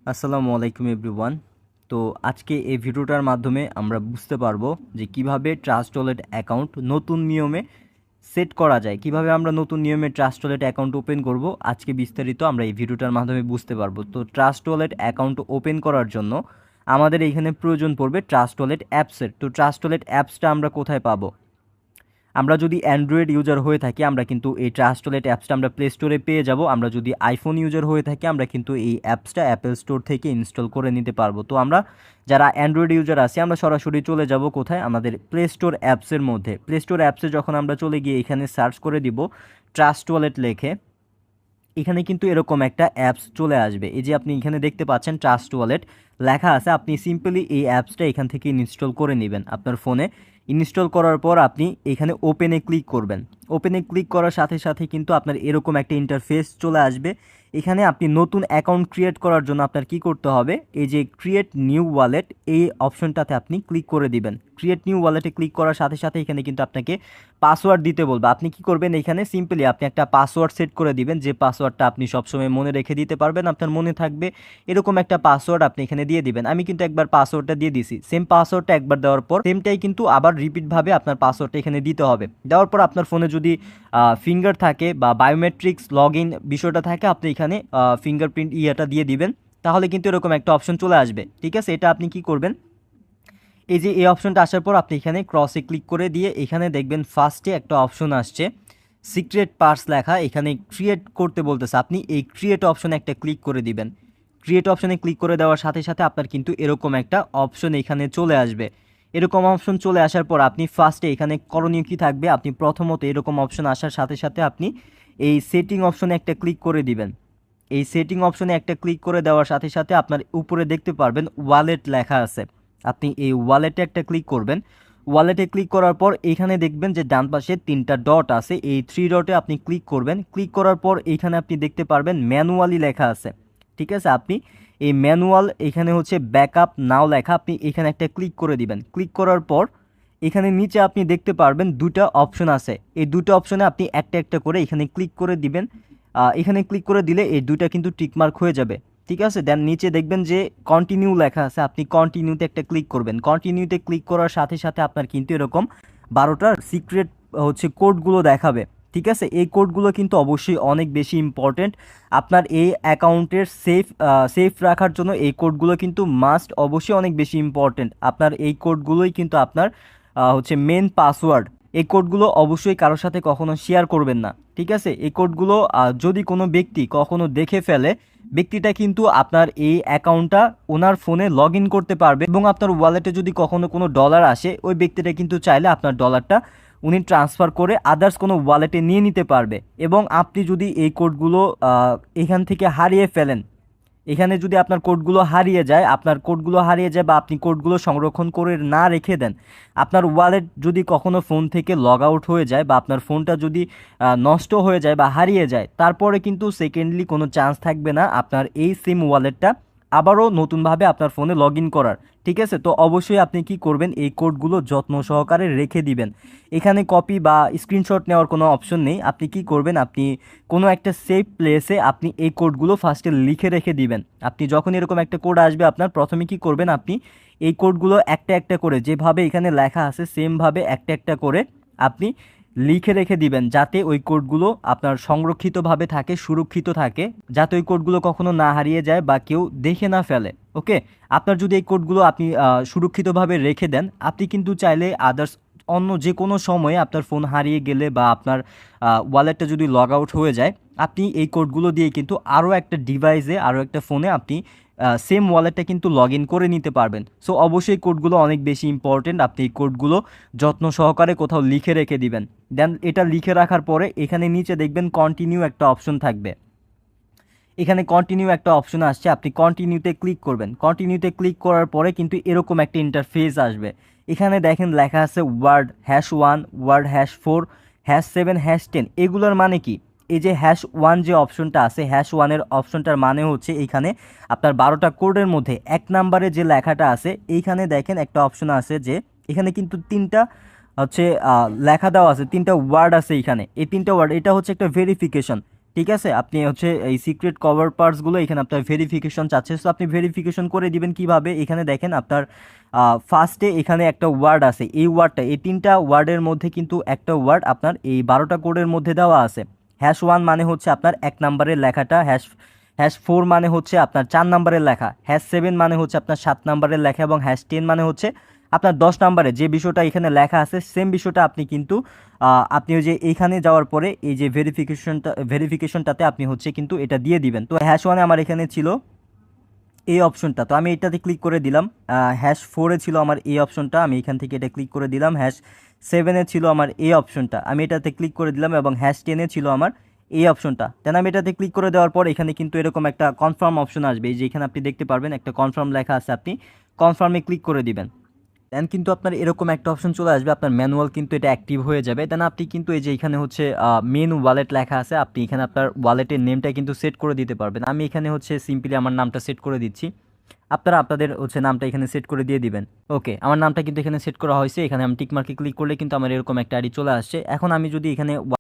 আসসালামু আলাইকুম এভরিওয়ান। তো আজকে এই ভিডিওটার মাধ্যমে আমরা বুঝতে পারবো যে কিভাবে ট্রাস্ট ওয়ালেট অ্যাকাউন্ট নতুন নিয়মে সেট করা যায়, কিভাবে আমরা নতুন নিয়মে ট্রাস্ট ওয়ালেট অ্যাকাউন্ট ওপেন করব। আজকে বিস্তারিত আমরা এই ভিডিওটার মাধ্যমে বুঝতে পারবো। তো ট্রাস্ট ওয়ালেট অ্যাকাউন্ট ওপেন করার জন্য আমাদের এখানে প্রয়োজন পড়বে ট্রাস্ট ওয়ালেট অ্যাপসের। তো ট্রাস্ট ওয়ালেট অ্যাপসটা আমরা কোথায় পাবো? আমরা যদি অ্যান্ড্রয়েড ইউজার হয়ে থাকি আমরা কিন্তু এই ট্রাস্ট ওয়ালেট অ্যাপসটা আমরা প্লে স্টোরে পেয়ে যাব। আমরা যদি আইফোন ইউজার হয়ে থাকি আমরা কিন্তু এই অ্যাপসটা অ্যাপেল স্টোর থেকে ইনস্টল করে নিতে পারবো। তো আমরা যারা অ্যান্ড্রয়েড ইউজার আছি আমরা সরাসরি চলে যাব কোথায়? আমাদের প্লে স্টোর অ্যাপসের মধ্যে। প্লে স্টোর অ্যাপসে যখন আমরা চলে গিয়ে এখানে সার্চ করে দিব ট্রাস্ট ওয়ালেট লেখে, এখানে কিন্তু এরকম একটা অ্যাপস চলে আসবে। এই যে আপনি এখানে দেখতে পাচ্ছেন ট্রাস্ট ওয়ালেট লেখা আছে। আপনি সিম্পলি এই অ্যাপসটা এখান থেকে ইনস্টল করে নেবেন আপনার ফোনে। ইনস্টল করার পর আপনি এখানে ওপেনে ক্লিক করবেন। ওপেনে ক্লিক করার সাথে সাথে কিন্তু আপনার এরকম একটা ইন্টারফেস চলে আসবে। এখানে আপনি নতুন অ্যাকাউন্ট ক্রিয়েট করার জন্য আপনার কি করতে হবে? এই যে ক্রিয়েট নিউ ওয়ালেট, এই অপশনটাতে আপনি ক্লিক করে দিবেন। ক্রিয়েট নিউ ওয়ালেটে ক্লিক করার সাথে সাথে এখানে কিন্তু আপনাকে পাসওয়ার্ড দিতে বলবে। আপনি কি করবেন? এখানে সিম্পলি আপনি একটা পাসওয়ার্ড সেট করে দিবেন, যে পাসওয়ার্ডটা আপনি সবসময় মনে রেখে দিতে পারবেন, আপনার মনে থাকবে এরকম একটা পাসওয়ার্ড আপনি এখানে দিয়ে দিবেন। আমি কিন্তু একবার পাসওয়ার্ডটা দিয়ে দিছি। সেম পাসওয়ার্ডটা একবার দেওয়ার পর সেমটাই কিন্তু আবার রিপিটভাবে আপনার পাসওয়ার্ডটা এখানে দিতে হবে। দেওয়ার পর আপনার ফোনে যদি ফিঙ্গার থাকে বা বায়োমেট্রিক্স লগ ইন বিষয়টা থাকে, আপনি এখানে ফিঙ্গারপ্রিন্ট ইয়েটা দিয়ে দিবেন। তাহলে কিন্তু এরকম একটা অপশন চলে আসবে। ঠিক আছে, এটা আপনি কি করবেন? এই যে এই অপশনটা আসার পর আপনি এখানে ক্রসে ক্লিক করে দিয়ে এখানে দেখবেন ফার্স্টে একটা অপশন আসছে সিক্রেট পার্স লেখা। এখানে ক্রিয়েট করতে বলতেছে, আপনি এই ক্রিয়েট অপশনে একটা ক্লিক করে দিবেন। ক্রিয়েট অপশনে ক্লিক করে দেওয়ার সাথে সাথে আপনার কিন্তু এরকম একটা অপশন এখানে চলে আসবে। এরকম অপশন চলে আসার পর আপনি ফার্স্টে এখানে করণীয় কী থাকবে? আপনি প্রথমত এরকম অপশন আসার সাথে সাথে আপনি এই সেটিং অপশনে একটা ক্লিক করে দিবেন। এই সেটিং অপশনে একটা ক্লিক করে দেওয়ার সাথে সাথে আপনার উপরে দেখতে পারবেন ওয়ালেট লেখা আছে। আপনি এই ওয়ালেটে একটা ক্লিক করবেন। ওয়ালেটে ক্লিক করার পর এখানে দেখবেন যে ডান পাশে 3টা ডট আছে, এই 3 ডটে আপনি ক্লিক করবেন। ক্লিক করার পর এখানে আপনি দেখতে পারবেন ম্যানুয়ালি লেখা আছে। ঠিক আছে, আপনি এই ম্যানুয়াল এখানে হচ্ছে ব্যাকআপ নাও লেখা, আপনি এখানে একটা ক্লিক করে দিবেন। ক্লিক করার পর এখানে নিচে আপনি দেখতে পারবেন দুটা অপশন আছে। এই দুটো অপশনে আপনি একটা একটা করে এখানে ক্লিক করে দিবেন। এখানে ক্লিক করে দিলে এই দুইটা কিন্তু টিকমার্ক হয়ে যাবে। ঠিক আছে, দেন নিচে দেখবেন যে কন্টিনিউ লেখা আছে, আপনি কন্টিনিউতে একটা ক্লিক করবেন। কন্টিনিউতে ক্লিক করার সাথে সাথে আপনার কিন্তু এরকম 12টার সিক্রেট হচ্ছে কোডগুলো দেখাবে। ঠিক আছে, এই কোডগুলো কিন্তু অবশ্যই অনেক বেশি ইম্পর্টেন্ট। আপনার এই অ্যাকাউন্টের সেফ রাখার জন্য এই কোডগুলো কিন্তু মাস্ট, অবশ্যই অনেক বেশি ইম্পর্টেন্ট। আপনার এই কোডগুলোই কিন্তু আপনার হচ্ছে মেন পাসওয়ার্ড। এই কোডগুলো অবশ্যই কারোর সাথে কখনো শেয়ার করবেন না। ঠিক আছে, এই কোডগুলো যদি কোনো ব্যক্তি কখনো দেখে ফেলে, ব্যক্তিটা কিন্তু আপনার এই অ্যাকাউন্টটা ওনার ফোনে লগ ইন করতে পারবে এবং আপনার ওয়ালেটে যদি কখনো কোনো ডলার আসে, ওই ব্যক্তিটা কিন্তু চাইলে আপনার ডলারটা উনি ট্রান্সফার করে আদার্স কোনো ওয়ালেটে নিয়ে নিতে পারবে। এবং আপনি যদি এই কোডগুলো এখান থেকে হারিয়ে ফেলেন, এখানে যদি আপনার কোডগুলো হারিয়ে যায়, বা আপনি কোডগুলো সংরক্ষণ করে না রেখে দেন, আপনার ওয়ালেট যদি কখনো ফোন থেকে লগ আউট হয়ে যায় বা আপনার ফোনটা যদি নষ্ট হয়ে যায় বা হারিয়ে যায়, তারপরে কিন্তু সেকেন্ডলি কোনো চান্স থাকবে না আপনার এই সিম ওয়ালেটটা আবারও নতুনভাবে আপনার ফোনে লগ ইন করার। ঠিক আছে, তো অবশ্যই আপনি কি করবেন? এই কোডগুলো যত্ন সহকারে রেখে দিবেন। এখানে কপি বা স্ক্রিনশট নেওয়ার কোনো অপশন নেই। আপনি কি করবেন? আপনি কোনো একটা সেফ প্লেসে আপনি এই কোডগুলো ফার্স্টে লিখে রেখে দিবেন। আপনি যখন এরকম একটা কোড আসবে আপনার, প্রথমে কি করবেন? আপনি এই কোডগুলো একটা একটা করে যেভাবে এখানে লেখা আছে সেমভাবে একটা একটা করে আপনি লিখে রেখে দিবেন, যাতে ওই কোডগুলো আপনার সংরক্ষিতভাবে থাকে, সুরক্ষিত থাকে, যাতে ওই কোডগুলো কখনো না হারিয়ে যায় বা কেউ দেখে না ফেলে। ওকে, আপনার যদি এই কোডগুলো আপনি সুরক্ষিতভাবে রেখে দেন, আপনি কিন্তু চাইলে আদার্স অন্য যে কোনো সময়ে আপনার ফোন হারিয়ে গেলে বা আপনার ওয়ালেটটা যদি লগ আউট হয়ে যায়, আপনি এই কোডগুলো দিয়ে কিন্তু আরও একটা ডিভাইসে, আরও একটা ফোনে আপনি সেম ওয়ালেটটা কিন্তু লগ ইন করে নিতে পারবেন। সো অবশ্যই কোডগুলো অনেক বেশি ইম্পর্টেন্ট। আপনি এই কোডগুলো যত্ন সহকারে কোথাও লিখে রেখে দিবেন। দেন এটা লিখে রাখার পরে এখানে নিচে দেখবেন কন্টিনিউ একটা অপশন থাকবে। এখানে কন্টিনিউ একটা অপশন আসছে, আপনি কন্টিনিউতে ক্লিক করবেন। কন্টিনিউতে ক্লিক করার পরে কিন্তু এরকম একটা ইন্টারফেস আসবে। এখানে দেখেন লেখা আছে ওয়ার্ড #1, ওয়ার্ড #4, #7, #10। এগুলোর মানে কি? এই যে #1 যে অপশনটা আছে, #1-এর অপশনটার মানে হচ্ছে এইখানে আপনার 12টা কোডের মধ্যে 1 নাম্বারে যে লেখাটা আছে, এইখানে দেখেন একটা অপশন আছে যে এখানে কিন্তু 3টা হচ্ছে লেখা দেওয়া আছে, 3টা ওয়ার্ড আছে এখানে। এই 3টা ওয়ার্ড, এটা হচ্ছে একটা ভেরিফিকেশন। ঠিক আছে, আপনি হচ্ছে এই সিক্রেট কভার পার্টসগুলো এখানে আপনার ভেরিফিকেশন চাচ্ছে, সো আপনি ভেরিফিকেশন করে দিবেন কিভাবে। এখানে দেখেন আপনার ফার্স্টে এখানে একটা ওয়ার্ড আছে, এই ওয়ার্ডটা, এই 3টা ওয়ার্ডের মধ্যে কিন্তু একটা ওয়ার্ড আপনার এই 12টা কোডের মধ্যে দেওয়া আছে। #1 মানে হচ্ছে আপনার 1 নাম্বারের লেখাটা, #4 মানে হচ্ছে আপনার 4 নাম্বারের লেখা, #7 মানে হচ্ছে আপনার 7 নাম্বারের লেখা, এবং #10 মানে হচ্ছে আপনার 10 নাম্বারে যে বিষয়টা এখানে লেখা আছে সেম বিষয়টা আপনি কিন্তু আপনি ওই যে এইখানে যাওয়ার পরে এই যে ভেরিফিকেশনটাতে আপনি হচ্ছে কিন্তু এটা দিয়ে দিবেন। তো #1 আমার এখানে ছিল এই অপশনটা, তো আমি এটাতে ক্লিক করে দিলাম। #4 ছিল আমার এই অপশনটা, আমি এখান থেকে এটা ক্লিক করে দিলাম। #7 ছিল আমার এই অপশনটা, আমি এটাতে ক্লিক করে দিলাম, এবং #10 ছিল আমার এই অপশনটা। দেন আমি এটাতে ক্লিক করে দেওয়ার পর এখানে কিন্তু এরকম একটা কনফার্ম অপশন আসবে, এই যে এখানে আপনি দেখতে পারবেন একটা কনফার্ম লেখা আছে, আপনি কনফার্মে ক্লিক করে দিবেন। দেন কিন্তু আপনার এরকম একটা অপশন চলে আসবে, আপনার ম্যানুয়াল কিন্তু এটা অ্যাক্টিভ হয়ে যাবে। দেন আপনি কিন্তু এই যে এখানে হচ্ছে মেন ওয়ালেট লেখা আছে, আপনি এখানে আপনার ওয়ালেটের নেমটা কিন্তু সেট করে দিতে পারবেন। আমি এখানে হচ্ছে সিম্পলি আমার নামটা সেট করে দিচ্ছি, আপনারা আপনাদের হচ্ছে নামটা এখানে সেট করে দিয়ে দিবেন। ওকে, আমার নামটা কিন্তু এখানে সেট করা হয়েছে, এখানে আমি টিক মার্কে ক্লিক করলে কিন্তু আমার এরকম একটা আইডি চলে আসছে। এখন আমি যদি এখানে